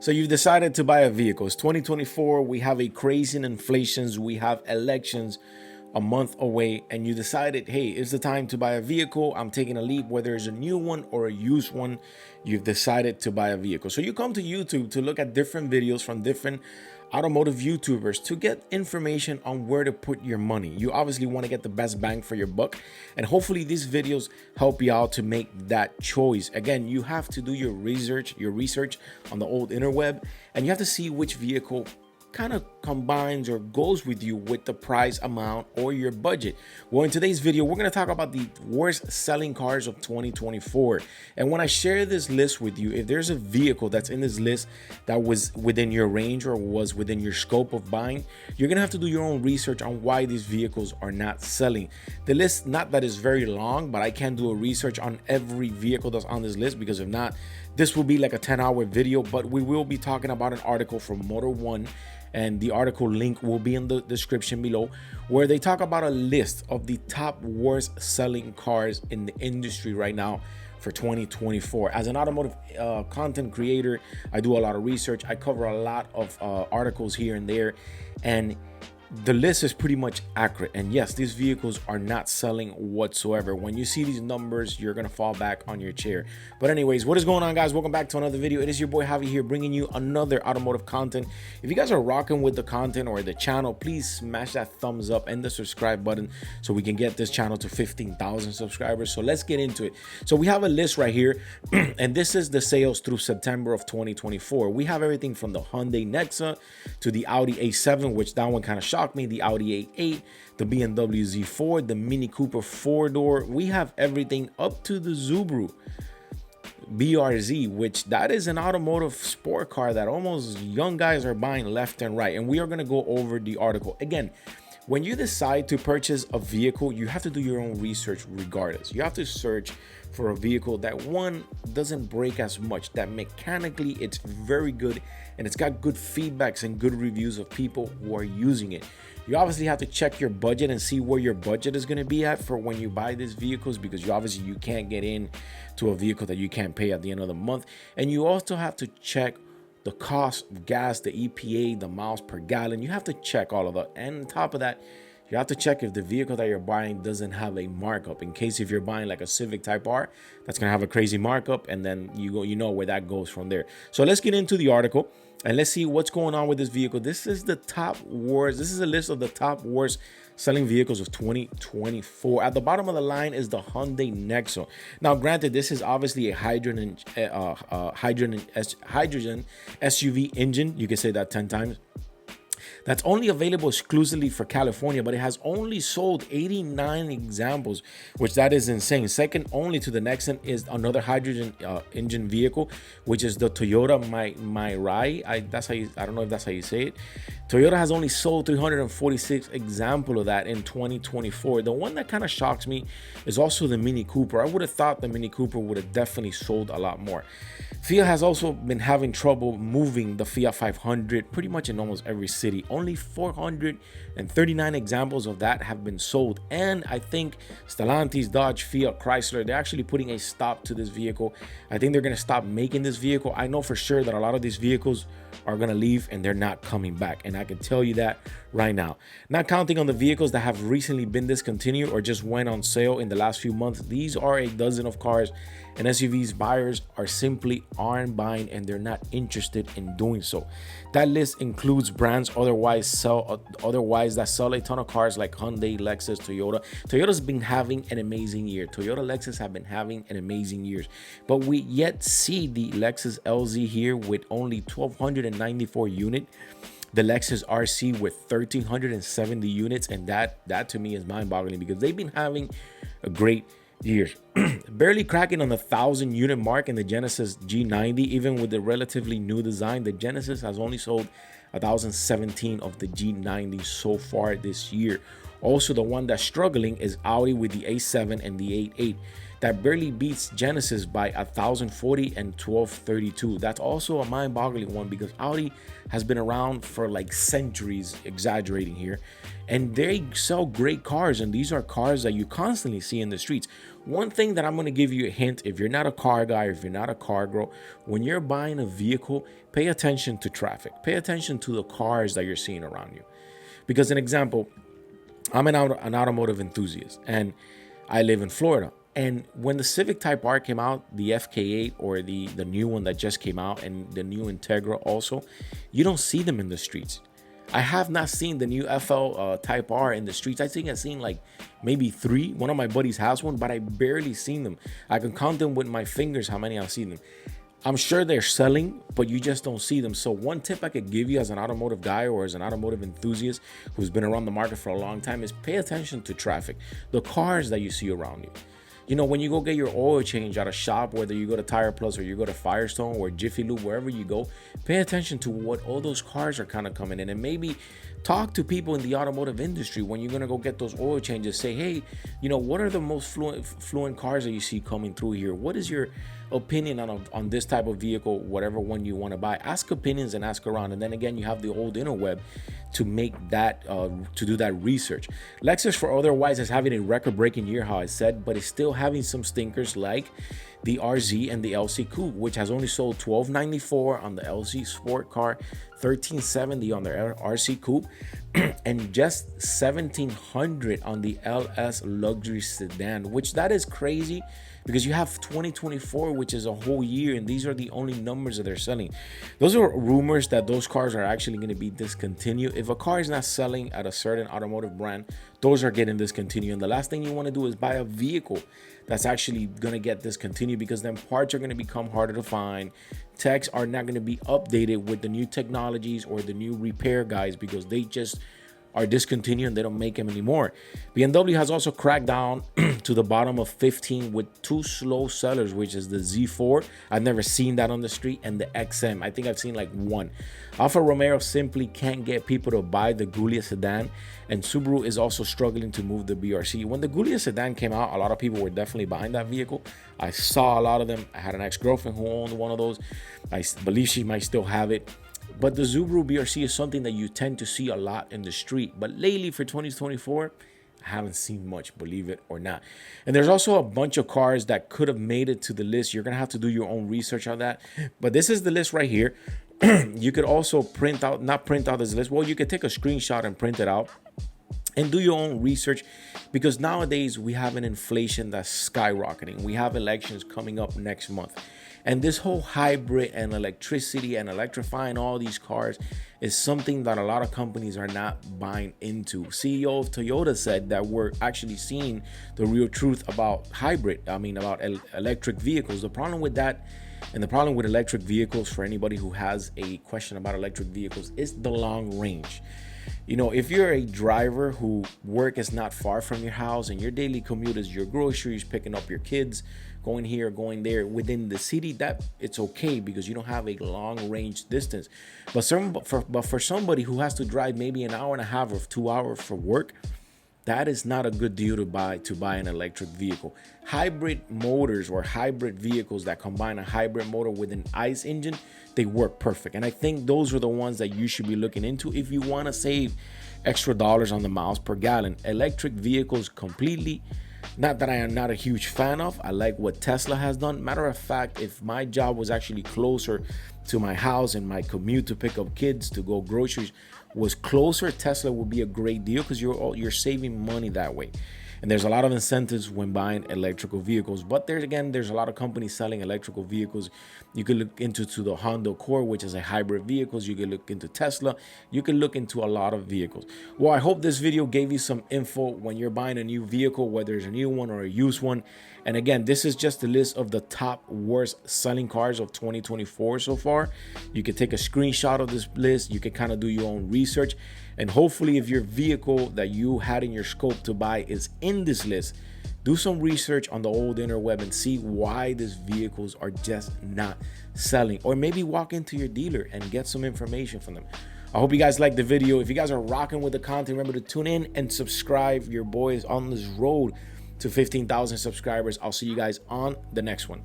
So you've decided to buy a vehicle. It's 2024. We have a crazy inflations. We have elections a month away, and you decided, hey, it's the time to buy a vehicle. I'm taking a leap, whether it's a new one or a used one. You've decided to buy a vehicle. So you come to YouTube to look at different videos from different automotive YouTubers to get information on where to put your money. You obviously want to get the best bang for your buck, and hopefully these videos help you out to make that choice. Again, you have to do your research on the old interweb, and you have to see which vehicle kind of combines or goes with you with the price amount or your budget. Well, in today's video, we're going to talk about the worst selling cars of 2024. And when I share this list with you, if there's a vehicle that's in this list that was within your range or was within your scope of buying, you're going to have to do your own research on why these vehicles are not selling. The list, not that is very long, but I can do a research on every vehicle that's on this list, because if not, this will be like a 10-hour video. But we will be talking about an article from Motor One, and the article link will be in the description below, where they talk about a list of the top worst selling cars in the industry right now for 2024. As an automotive content creator, I do a lot of research. I cover a lot of articles here and there, and the list is pretty much accurate. And yes, these vehicles are not selling whatsoever. When you see these numbers, you're gonna fall back on your chair. But anyways, what is going on, guys? Welcome back to another video. It is your boy Javi here, bringing you another automotive content. If you guys are rocking with the content or the channel, please smash that thumbs up and the subscribe button so we can get this channel to 15,000 subscribers. So let's get into it. So we have a list right here and this is the sales through September of 2024. We have everything from the Hyundai Nexa to the Audi A7, which that one kind of shocked me, the Audi A8, the BMW Z4, the Mini Cooper 4-door. We have everything up to the Subaru BRZ, which that is an automotive sport car that almost young guys are buying left and right. And we are going to go over the article. Again, when you decide to purchase a vehicle, you have to do your own research regardless. You have to search for a vehicle that, one, doesn't break as much, that mechanically it's very good and it's got good feedbacks and good reviews of people who are using it. You obviously have to check your budget and see where your budget is going to be at for when you buy these vehicles, because you can't get in to a vehicle that you can't pay at the end of the month. And you also have to check the cost of gas, the EPA, the miles per gallon. You have to check all of that. And on top of that, you have to check if the vehicle that you're buying doesn't have a markup. In case if you're buying like a Civic Type R, that's going to have a crazy markup, and then you know where that goes from there. So let's get into the article and let's see what's going on with this vehicle. This is the top worst. This is a list of the top worst selling vehicles of 2024. At the bottom of the line is the Hyundai Nexo. Now, granted, this is obviously a hydrogen SUV engine. You can say that 10 times. That's only available exclusively for California, but it has only sold 89 examples, which that is insane. Second only to the Nexon is another hydrogen engine vehicle, which is the Toyota Mirai. I don't know if that's how you say it. Toyota has only sold 346 examples of that in 2024. The one that kind of shocks me is also the Mini Cooper. I would have thought the Mini Cooper would have definitely sold a lot more. Fiat has also been having trouble moving the Fiat 500 pretty much in almost every city. Only 439 examples of that have been sold. And I think Stellantis, Dodge, Fiat, Chrysler, they're actually putting a stop to this vehicle. I think they're going to stop making this vehicle. I know for sure that a lot of these vehicles are going to leave and they're not coming back. And I can tell you that right now. Not counting on the vehicles that have recently been discontinued or just went on sale in the last few months. These are a dozen of cars and SUVs buyers simply aren't buying, and they're not interested in doing so. That list includes brands otherwise that sell a ton of cars like Hyundai, Lexus, Toyota. Toyota's been having an amazing year. Toyota, Lexus have been having an amazing years, but we yet see the Lexus LZ here with only 1,294 units. The Lexus RC with 1,370 units, and that to me is mind-boggling, because they've been having a great years. Barely cracking on the 1,000 unit mark in the Genesis G90. Even with the relatively new design, the Genesis has only sold 1,017 of the G90 so far this year. Also, the one that's struggling is Audi with the A7 and the A8. that barely beats Genesis by 1,040 and 1,232. That's also a mind-boggling one because Audi has been around for like centuries, exaggerating here, and they sell great cars, and these are cars that you constantly see in the streets. One thing that I'm going to give you a hint, if you're not a car guy, or if you're not a car girl, when you're buying a vehicle, pay attention to traffic. Pay attention to the cars that you're seeing around you. Because an example, I'm an automotive enthusiast, and I live in Florida. And when the Civic Type R came out, the FK8 or the new one that just came out, and the new Integra also, you don't see them in the streets. I have not seen the new FL Type R in the streets. I think I've seen like maybe 3. One of my buddies has one, but I barely seen them. I can count them with my fingers how many I've seen them. I'm sure they're selling, but you just don't see them. So one tip I could give you as an automotive guy or as an automotive enthusiast who's been around the market for a long time is pay attention to traffic, the cars that you see around you. You know, when you go get your oil change at a shop, whether you go to Tire Plus or you go to Firestone or Jiffy Lube, wherever you go, pay attention to what all those cars are kind of coming in, and maybe talk to people in the automotive industry when you're going to go get those oil changes. Say, hey, you know, what are the most fluent cars that you see coming through here? What is your opinion on this type of vehicle, whatever one you want to buy? Ask opinions and ask around. And then again, you have the old interweb to make that to do that research. Lexus, for otherwise, is having a record-breaking year, how I said, but it's still having some stinkers like the RZ and the LC Coupe, which has only sold 1,294 on the LC Sport Car, 1,370 on the RC Coupe, and just 1,700 on the LS Luxury Sedan, which that is crazy because you have 2024, which is a whole year, and these are the only numbers that they're selling. Those are rumors that those cars are actually going to be discontinued. If a car is not selling at a certain automotive brand, those are getting discontinued. And the last thing you want to do is buy a vehicle that's actually going to get discontinued, because then parts are going to become harder to find. Techs are not going to be updated with the new technologies or the new repair guys because they just are discontinued and they don't make them anymore. BMW has also cracked down to the bottom of 15 with 2 slow sellers, which is the Z4. I've never seen that on the street, and the XM. I think I've seen like 1. Alfa Romeo simply can't get people to buy the Giulia sedan, and Subaru is also struggling to move the BRZ. When the Giulia sedan came out, a lot of people were definitely buying that vehicle. I saw a lot of them. I had an ex-girlfriend who owned one of those. I believe she might still have it. But the Subaru BRZ is something that you tend to see a lot in the street. But lately for 2024, I haven't seen much, believe it or not. And there's also a bunch of cars that could have made it to the list. You're going to have to do your own research on that. But this is the list right here. You could also not print out this list. Well, you could take a screenshot and print it out and do your own research, because nowadays we have an inflation that's skyrocketing. We have elections coming up next month. And this whole hybrid and electricity and electrifying all these cars is something that a lot of companies are not buying into. CEO of Toyota said that we're actually seeing the real truth about about electric vehicles. The problem with that, and the problem with electric vehicles, for anybody who has a question about electric vehicles, is the long range. You know, if you're a driver who work is not far from your house and your daily commute is your groceries, picking up your kids, going here, going there within the city, that it's okay because you don't have a long range distance. But for somebody who has to drive maybe an hour and a half or 2 hours for work, that is not a good deal to buy an electric vehicle. Hybrid motors or hybrid vehicles that combine a hybrid motor with an ICE engine, they work perfect. And I think those are the ones that you should be looking into if you want to save extra dollars on the miles per gallon. Electric vehicles completely, not that I am not a huge fan of. I like what Tesla has done. Matter of fact, if my job was actually closer to my house and my commute to pick up kids to go groceries was closer, Tesla would be a great deal because you're saving money that way. And there's a lot of incentives when buying electrical vehicles. But there's a lot of companies selling electrical vehicles. You could look into the Honda Accord, which is a hybrid vehicle. You could look into Tesla. You can look into a lot of vehicles. Well, I hope this video gave you some info when you're buying a new vehicle, whether it's a new one or a used one. And again, this is just a list of the top worst selling cars of 2024 so far. You can take a screenshot of this list. You can kind of do your own research. And hopefully, if your vehicle that you had in your scope to buy is in this list, do some research on the old interweb and see why these vehicles are just not selling. Or maybe walk into your dealer and get some information from them. I hope you guys liked the video. If you guys are rocking with the content, remember to tune in and subscribe. Your boy is on this road to 15,000 subscribers. I'll see you guys on the next one.